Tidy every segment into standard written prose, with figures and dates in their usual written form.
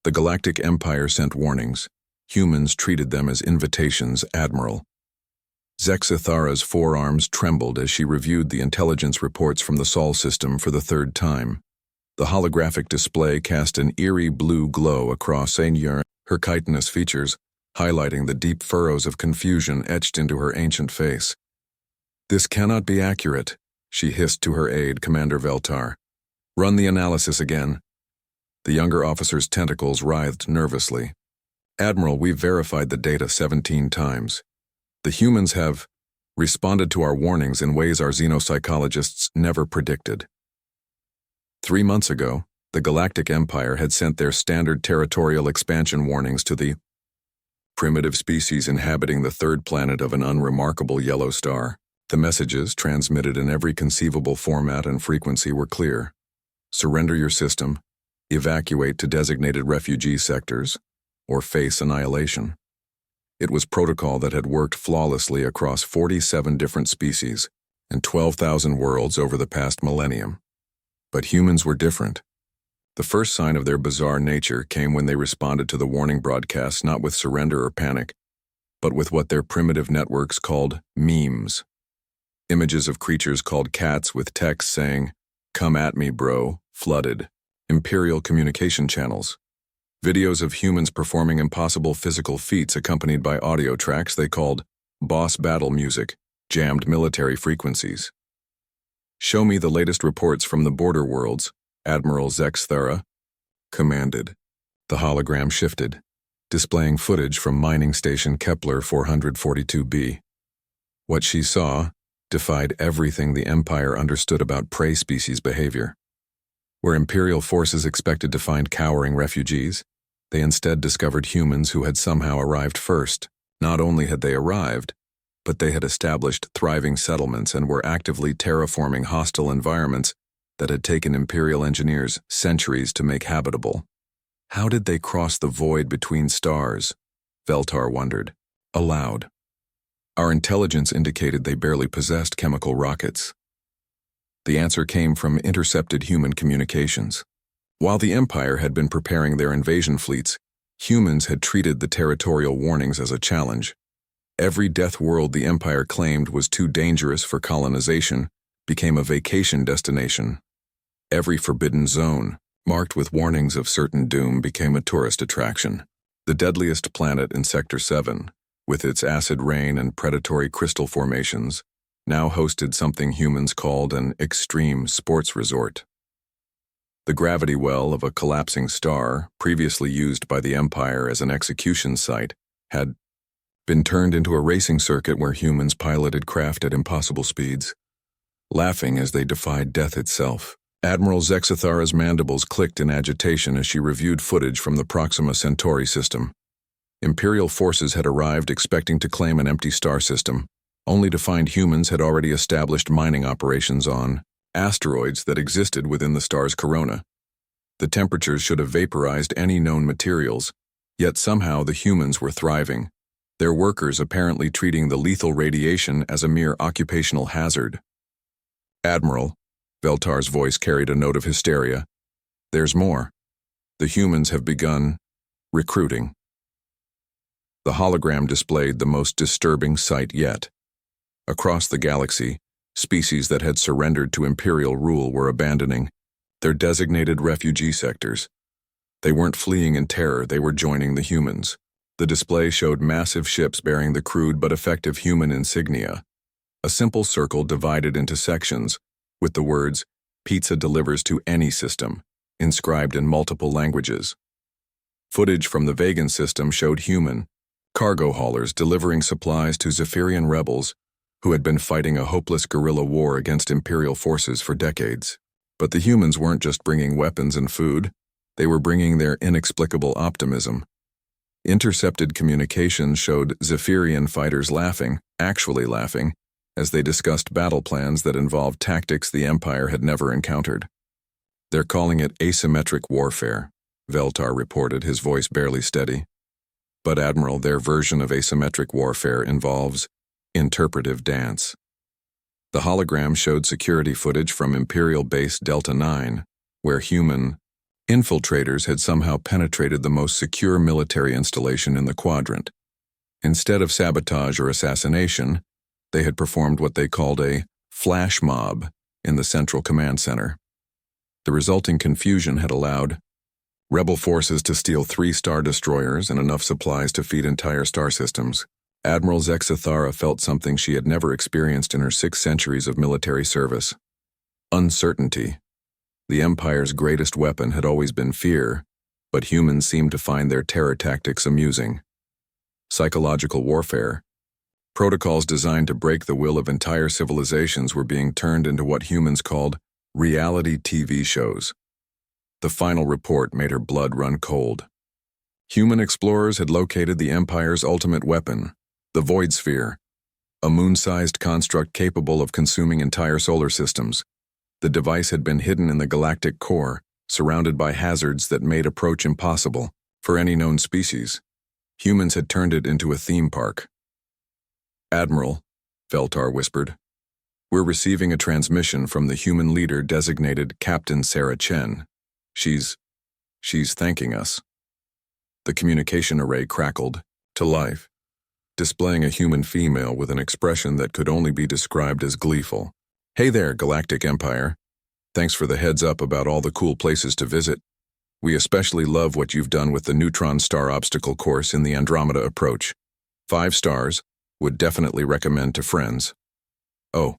The Galactic Empire sent warnings. Humans treated them as invitations, Admiral. Zexithara's forearms trembled as she reviewed the intelligence reports from the Sol system for the third time. The holographic display cast an eerie blue glow across her chitinous features, highlighting the deep furrows of confusion etched into her ancient face. "This cannot be accurate," she hissed to her aide, Commander Veltar. "Run the analysis again." The younger officer's tentacles writhed nervously. "Admiral, we've verified the data 17 times. The humans have responded to our warnings in ways our xenopsychologists never predicted." 3 months ago, the Galactic Empire had sent their standard territorial expansion warnings to the primitive species inhabiting the third planet of an unremarkable yellow star. The messages, transmitted in every conceivable format and frequency, were clear. Surrender your system, evacuate to designated refugee sectors, or face annihilation. It was protocol that had worked flawlessly across 47 different species and 12,000 worlds over the past millennium. But humans were different. The first sign of their bizarre nature came when they responded to the warning broadcasts not with surrender or panic, but with what their primitive networks called memes. Images of creatures called cats with text saying, "Come at me, bro," flooded Imperial communication channels. Videos of humans performing impossible physical feats accompanied by audio tracks they called boss battle music, jammed military frequencies. "Show me the latest reports from the border worlds," Admiral Zexithara commanded. The hologram shifted, displaying footage from mining station Kepler 442b. What she saw defied everything the Empire understood about prey species behavior. Where Imperial forces expected to find cowering refugees, they instead discovered humans who had somehow arrived first. Not only had they arrived, but they had established thriving settlements and were actively terraforming hostile environments that had taken Imperial engineers centuries to make habitable. How did they cross the void between stars? Veltar wondered, aloud. Our intelligence indicated they barely possessed chemical rockets. The answer came from intercepted human communications. While the Empire had been preparing their invasion fleets, humans had treated the territorial warnings as a challenge. Every death world the Empire claimed was too dangerous for colonization became a vacation destination. Every forbidden zone, marked with warnings of certain doom, became a tourist attraction. The deadliest planet in Sector 7, with its acid rain and predatory crystal formations, now hosted something humans called an extreme sports resort. The gravity well of a collapsing star, previously used by the Empire as an execution site, had been turned into a racing circuit where humans piloted craft at impossible speeds, laughing as they defied death itself. Admiral Zexithara's mandibles clicked in agitation as she reviewed footage from the Proxima Centauri system. Imperial forces had arrived expecting to claim an empty star system, only to find humans had already established mining operations on asteroids that existed within the star's corona. The temperatures should have vaporized any known materials, yet somehow the humans were thriving, their workers apparently treating the lethal radiation as a mere occupational hazard. "Admiral," Veltar's voice carried a note of hysteria, "there's more. The humans have begun recruiting." The hologram displayed the most disturbing sight yet. Across the galaxy, species that had surrendered to Imperial rule were abandoning their designated refugee sectors. They weren't fleeing in terror, they were joining the humans. The display showed massive ships bearing the crude but effective human insignia. A simple circle divided into sections, with the words, "Pizza delivers to any system," inscribed in multiple languages. Footage from the Vegan system showed human cargo haulers delivering supplies to Zephyrian rebels who had been fighting a hopeless guerrilla war against Imperial forces for decades. But the humans weren't just bringing weapons and food, they were bringing their inexplicable optimism. Intercepted communications showed Zephyrian fighters laughing, actually laughing, as they discussed battle plans that involved tactics the Empire had never encountered. "They're calling it asymmetric warfare," Veltar reported, his voice barely steady. "But Admiral, their version of asymmetric warfare involves interpretive dance." The hologram showed security footage from Imperial Base Delta 9, where human Infiltrators had somehow penetrated the most secure military installation in the quadrant. Instead of sabotage or assassination, they had performed what they called a flash mob in the central command center. The resulting confusion had allowed rebel forces to steal 3 star destroyers and enough supplies to feed entire star systems. Admiral Zexithara felt something she had never experienced in her 6 centuries of military service. Uncertainty. The Empire's greatest weapon had always been fear, but humans seemed to find their terror tactics amusing. Psychological warfare. Protocols designed to break the will of entire civilizations were being turned into what humans called reality TV shows. The final report made her blood run cold. Human explorers had located the Empire's ultimate weapon, the Void Sphere, a moon-sized construct capable of consuming entire solar systems. The device had been hidden in the galactic core, surrounded by hazards that made approach impossible for any known species. Humans had turned it into a theme park. "Admiral," Veltar whispered, "we're receiving a transmission from the human leader designated Captain Sarah Chen. She's thanking us." The communication array crackled to life, displaying a human female with an expression that could only be described as gleeful. "Hey there, Galactic Empire. Thanks for the heads up about all the cool places to visit. We especially love what you've done with the neutron star obstacle course in the Andromeda approach. 5 stars, would definitely recommend to friends. Oh,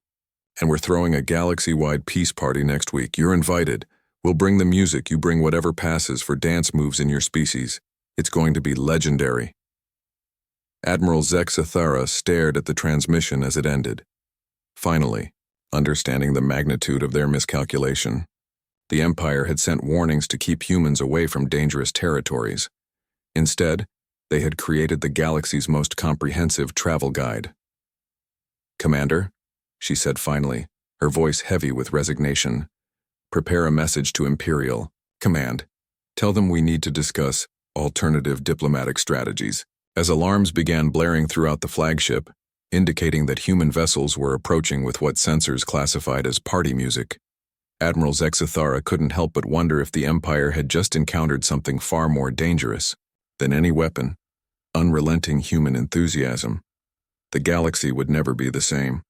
and we're throwing a galaxy-wide peace party next week. You're invited. We'll bring the music, you bring whatever passes for dance moves in your species. It's going to be legendary." Admiral Zexithara stared at the transmission as it ended. Finally, understanding the magnitude of their miscalculation, the Empire had sent warnings to keep humans away from dangerous territories. Instead, they had created the galaxy's most comprehensive travel guide. "Commander," she said finally, her voice heavy with resignation, "prepare a message to Imperial Command. Tell them we need to discuss alternative diplomatic strategies." As alarms began blaring throughout the flagship, indicating that human vessels were approaching with what sensors classified as party music, Admiral Zexithara couldn't help but wonder if the Empire had just encountered something far more dangerous than any weapon: unrelenting human enthusiasm. The galaxy would never be the same.